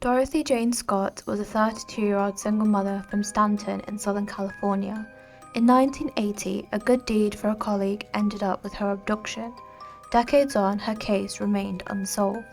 Dorothy Jane Scott was a 32-year-old single mother from Stanton in Southern California. In 1980, a good deed for a colleague ended up with her abduction. Decades on, her case remained unsolved.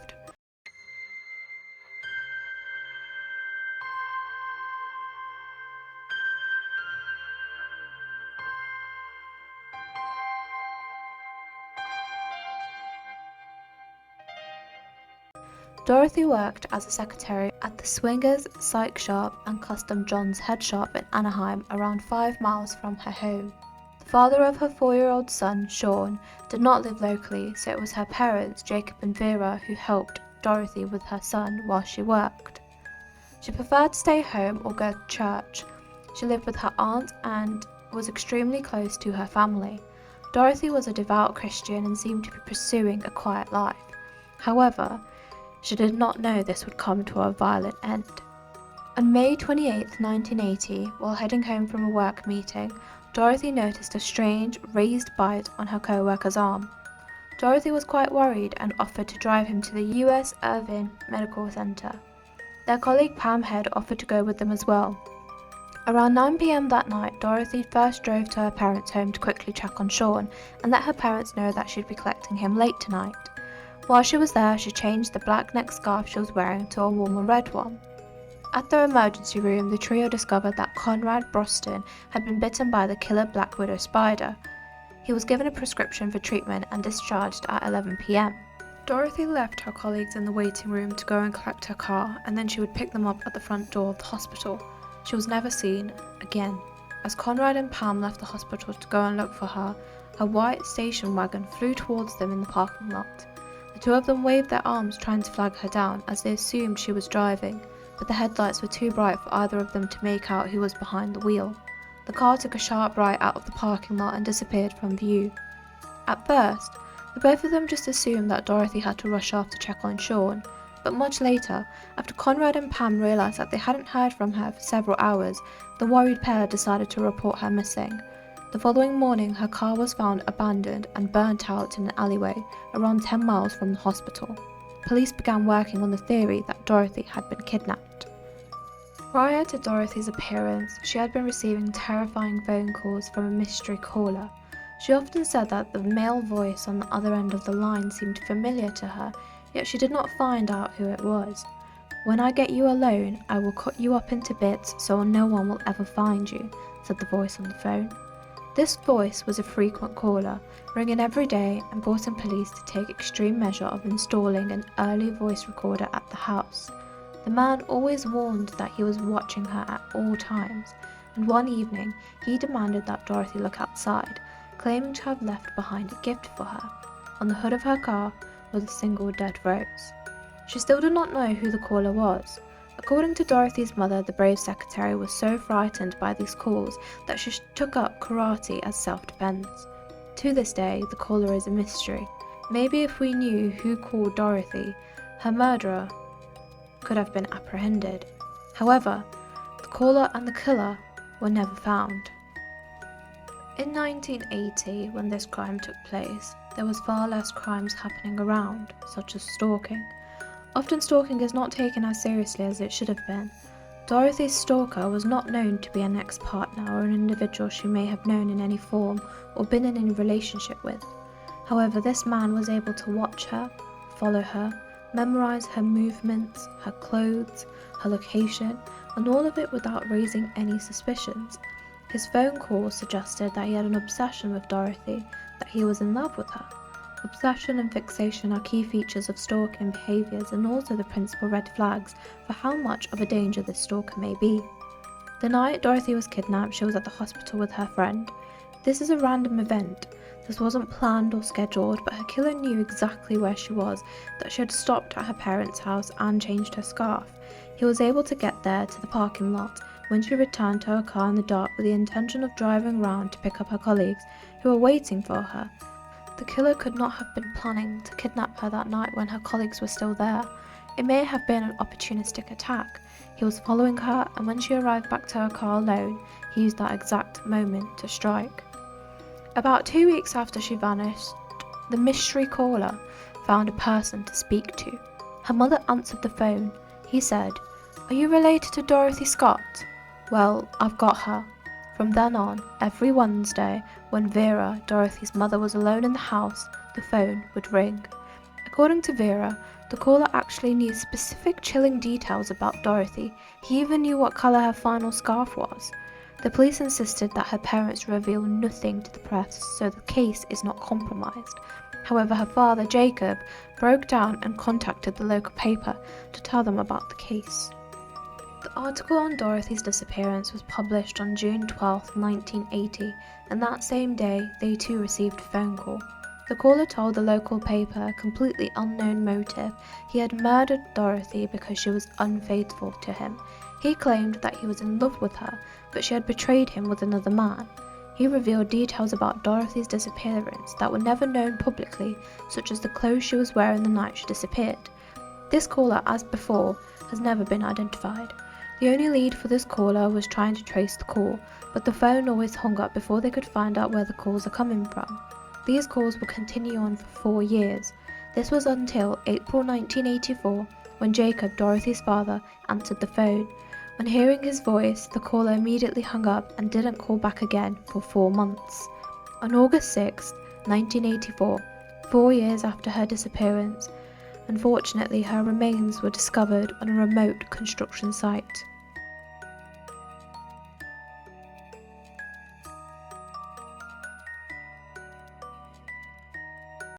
Dorothy worked as a secretary at the Swingers Psych Shop and Custom John's Head Shop in Anaheim, around 5 miles from her home. The father of her 4-year-old son, Sean, did not live locally, so it was her parents, Jacob and Vera, who helped Dorothy with her son while she worked. She preferred to stay home or go to church. She lived with her aunt and was extremely close to her family. Dorothy was a devout Christian and seemed to be pursuing a quiet life. However, she did not know this would come to a violent end. On May 28, 1980, while heading home from a work meeting, Dorothy noticed a strange, raised bite on her co-worker's arm. Dorothy was quite worried and offered to drive him to the U.S. Irvine Medical Center. Their colleague Pam Head offered to go with them as well. Around 9 p.m. that night, Dorothy first drove to her parents' home to quickly check on Sean and let her parents know that she'd be collecting him late tonight. While she was there, she changed the black neck scarf she was wearing to a warmer red one. At the emergency room, the trio discovered that Conrad Broston had been bitten by the killer black widow spider. He was given a prescription for treatment and discharged at 11 p.m. Dorothy left her colleagues in the waiting room to go and collect her car, and then she would pick them up at the front door of the hospital. She was never seen again. As Conrad and Pam left the hospital to go and look for her, her white station wagon flew towards them in the parking lot. The two of them waved their arms trying to flag her down as they assumed she was driving, but the headlights were too bright for either of them to make out who was behind the wheel. The car took a sharp right out of the parking lot and disappeared from view. At first, the both of them just assumed that Dorothy had to rush off to check on Sean, but much later, after Conrad and Pam realised that they hadn't heard from her for several hours, the worried pair decided to report her missing. The following morning, her car was found abandoned and burnt out in an alleyway around 10 miles from the hospital. Police began working on the theory that Dorothy had been kidnapped. Prior to Dorothy's appearance, she had been receiving terrifying phone calls from a mystery caller. She often said that the male voice on the other end of the line seemed familiar to her, yet she did not find out who it was. "When I get you alone, I will cut you up into bits so no one will ever find you," said the voice on the phone. This voice was a frequent caller, ringing every day and forcing police to take extreme measure of installing an early voice recorder at the house. The man always warned that he was watching her at all times, and one evening he demanded that Dorothy look outside, claiming to have left behind a gift for her. On the hood of her car was a single dead rose. She still did not know who the caller was. According to Dorothy's mother, the brave secretary was so frightened by these calls that she took up karate as self-defense. To this day, the caller is a mystery. Maybe if we knew who called Dorothy, her murderer could have been apprehended. However, the caller and the killer were never found. In 1980, when this crime took place, there was far less crimes happening around, such as stalking. Often stalking is not taken as seriously as it should have been. Dorothy's stalker was not known to be an ex-partner or an individual she may have known in any form or been in any relationship with. However, this man was able to watch her, follow her, memorize her movements, her clothes, her location, and all of it without raising any suspicions. His phone calls suggested that he had an obsession with Dorothy, that he was in love with her. Obsession and fixation are key features of stalking behaviours and also the principal red flags for how much of a danger this stalker may be. The night Dorothy was kidnapped, she was at the hospital with her friend. This is a random event. This wasn't planned or scheduled, but her killer knew exactly where she was, that she had stopped at her parents' house and changed her scarf. He was able to get there to the parking lot when she returned to her car in the dark with the intention of driving around to pick up her colleagues who were waiting for her. The killer could not have been planning to kidnap her that night when her colleagues were still there. It may have been an opportunistic attack. He was following her, and when she arrived back to her car alone, he used that exact moment to strike. About 2 weeks after she vanished, the mystery caller found a person to speak to. Her mother answered the phone. He said, "Are you related to Dorothy Scott? Well, I've got her." From then on, every Wednesday, when Vera, Dorothy's mother, was alone in the house, the phone would ring. According to Vera, the caller actually knew specific chilling details about Dorothy. He even knew what colour her final scarf was. The police insisted that her parents reveal nothing to the press so the case is not compromised. However, her father, Jacob, broke down and contacted the local paper to tell them about the case. The article on Dorothy's disappearance was published on June 12, 1980, and that same day they too received a phone call. The caller told the local paper a completely unknown motive. He had murdered Dorothy because she was unfaithful to him. He claimed that he was in love with her, but she had betrayed him with another man. He revealed details about Dorothy's disappearance that were never known publicly, such as the clothes she was wearing the night she disappeared. This caller, as before, has never been identified. The only lead for this caller was trying to trace the call, but the phone always hung up before they could find out where the calls are coming from. These calls would continue on for 4 years. This was until April 1984, when Jacob, Dorothy's father, answered the phone. On hearing his voice, the caller immediately hung up and didn't call back again for 4 months. On August 6, 1984, 4 years after her disappearance, unfortunately her remains were discovered on a remote construction site.